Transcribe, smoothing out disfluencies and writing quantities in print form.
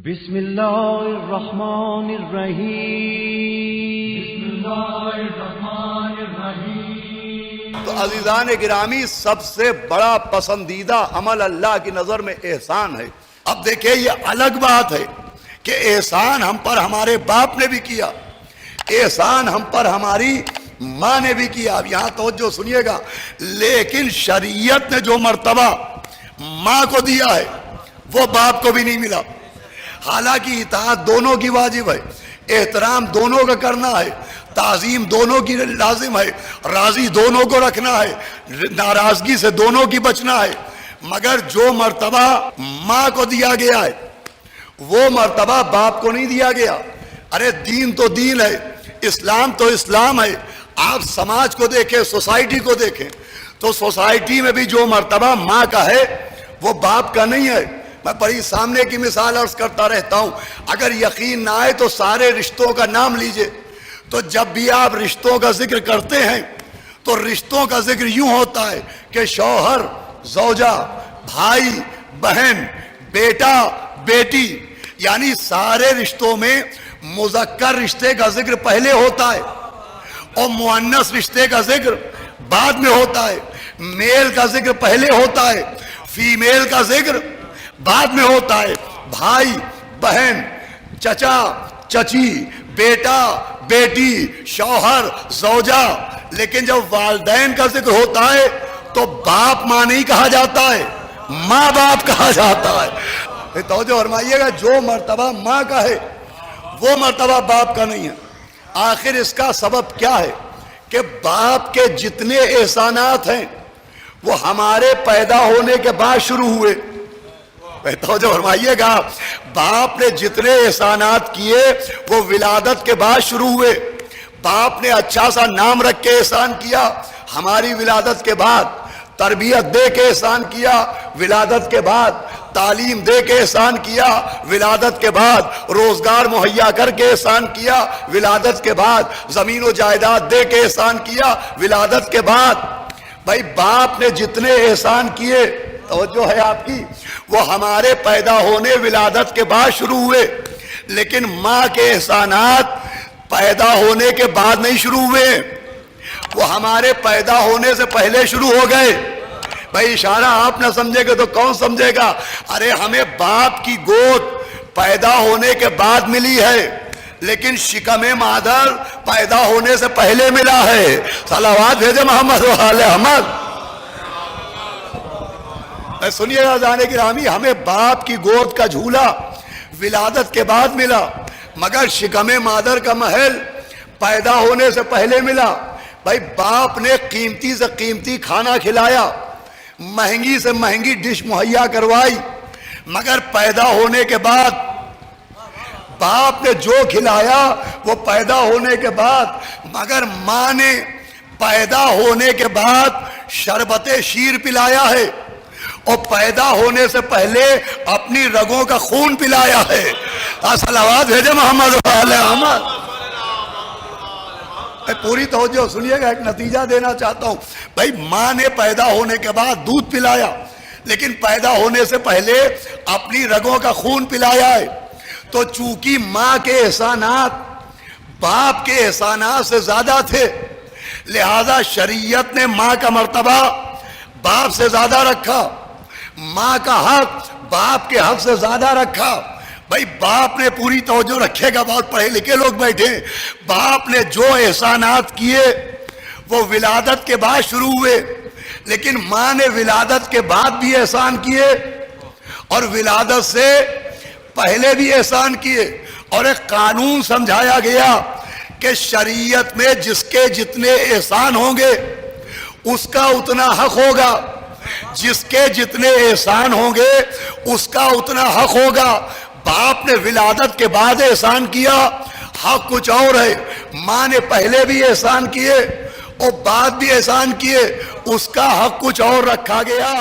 بسم اللہ الرحمن الرحیم بسم اللہ الرحمن الرحیم۔ تو عزیزان گرامی، سب سے بڑا پسندیدہ عمل اللہ کی نظر میں احسان ہے۔ اب دیکھیں، یہ الگ بات ہے کہ احسان ہم پر ہمارے باپ نے بھی کیا، احسان ہم پر ہماری ماں نے بھی کیا۔ اب یہاں توجہ سنیے گا، لیکن شریعت نے جو مرتبہ ماں کو دیا ہے وہ باپ کو بھی نہیں ملا۔ حالانکہ اطاعت دونوں کی واجب ہے، احترام دونوں کا کرنا ہے، تعظیم دونوں کی لازم ہے، راضی دونوں کو رکھنا ہے، ناراضگی سے دونوں کی بچنا ہے، مگر جو مرتبہ ماں کو دیا گیا ہے وہ مرتبہ باپ کو نہیں دیا گیا۔ ارے دین تو دین ہے، اسلام تو اسلام ہے۔ آپ سماج کو دیکھیں، سوسائٹی کو دیکھیں، تو سوسائٹی میں بھی جو مرتبہ ماں کا ہے وہ باپ کا نہیں ہے۔ میں بڑی سامنے کی مثال عرض کرتا رہتا ہوں، اگر یقین نہ آئے تو سارے رشتوں کا نام لیجئے، تو جب بھی آپ رشتوں کا ذکر کرتے ہیں تو رشتوں کا ذکر یوں ہوتا ہے کہ شوہر، زوجہ، بھائی، بہن، بیٹا، بیٹی، یعنی سارے رشتوں میں مذکر رشتے کا ذکر پہلے ہوتا ہے اور مؤنث رشتے کا ذکر بعد میں ہوتا ہے۔ میل کا ذکر پہلے ہوتا ہے، فیمیل کا ذکر بعد میں ہوتا ہے۔ بھائی، بہن، چچا، چچی، بیٹا، بیٹی، شوہر، زوجہ، لیکن جب والدین کا ذکر ہوتا ہے تو باپ ماں نہیں کہا جاتا ہے، ماں باپ کہا جاتا ہے۔ توجہ فرمائیے گا، جو مرتبہ ماں کا ہے وہ مرتبہ باپ کا نہیں ہے۔ آخر اس کا سبب کیا ہے کہ باپ کے جتنے احسانات ہیں وہ ہمارے پیدا ہونے کے بعد شروع ہوئے۔ توجہ فرمائیے گا، باپ نے جتنے احسانات کیے وہ ولادت کے بعد شروع ہوئے۔ باپ نے اچھا سا نام رکھ کے احسان کیا ہماری ولادت کے بعد، تربیت دے کے احسان کیا ولادت کے بعد، تعلیم دے کے احسان کیا ولادت کے بعد، روزگار مہیا کر کے احسان کیا ولادت کے بعد، زمین و جائیداد دے کے احسان کیا ولادت کے بعد۔ بھائی باپ نے جتنے احسان کیے، توجہ ہے آپ کی، وہ ہمارے پیدا ہونے ولادت کے بعد شروع ہوئے، لیکن ماں کے احسانات پیدا ہونے کے بعد نہیں شروع ہوئے، وہ ہمارے پیدا ہونے سے پہلے شروع ہو گئے۔ بھائی اشارہ آپ نہ سمجھے گا تو کون سمجھے گا؟ ارے ہمیں باپ کی گود پیدا ہونے کے بعد ملی ہے، لیکن شکم مادر پیدا ہونے سے پہلے ملا ہے۔ صلوات بھیجے محمد و آل احمد۔ سنیے گا جانے گرامی، ہمیں باپ کی گود کا جھولا ولادت کے بعد ملا، مگر شکم مادر کا محل پیدا ہونے سے پہلے ملا۔ بھائی باپ نے قیمتی سے قیمتی کھانا کھلایا، مہنگی سے مہنگی ڈش مہیا کروائی، مگر پیدا ہونے کے بعد باپ نے جو کھلایا وہ پیدا ہونے کے بعد، مگر ماں نے پیدا ہونے کے بعد شربت شیر پلایا ہے اور پیدا ہونے سے پہلے اپنی رگوں کا خون پلایا ہے۔ صلوات بھیجے محمد و آل احمد۔ پوری توجہ سنیے گا، ایک نتیجہ دینا چاہتا ہوں۔ بھائی ماں نے پیدا ہونے کے بعد دودھ پلایا، لیکن پیدا ہونے سے پہلے اپنی رگوں کا خون پلایا ہے، تو چونکہ ماں کے احسانات باپ کے احسانات سے زیادہ تھے، لہذا شریعت نے ماں کا مرتبہ باپ سے زیادہ رکھا، ماں کا حق باپ کے حق سے زیادہ رکھا۔ بھائی باپ نے پوری توجہ رکھے گا، بہت پڑھے لکھے لوگ بیٹھے، باپ نے جو احسانات کیے وہ ولادت کے بعد شروع ہوئے، لیکن ماں نے ولادت کے بعد بھی احسان کیے اور ولادت سے پہلے بھی احسان کیے، اور ایک قانون سمجھایا گیا کہ شریعت میں جس کے جتنے احسان ہوں گے اس کا اتنا حق ہوگا، جس کے جتنے احسان ہوں گے اس کا اتنا حق ہوگا۔ باپ نے ولادت کے بعد احسان کیا، حق کچھ اور ہے۔ ماں نے پہلے بھی احسان کیے اور بعد بھی احسان کیے، اس کا حق کچھ اور رکھا گیا۔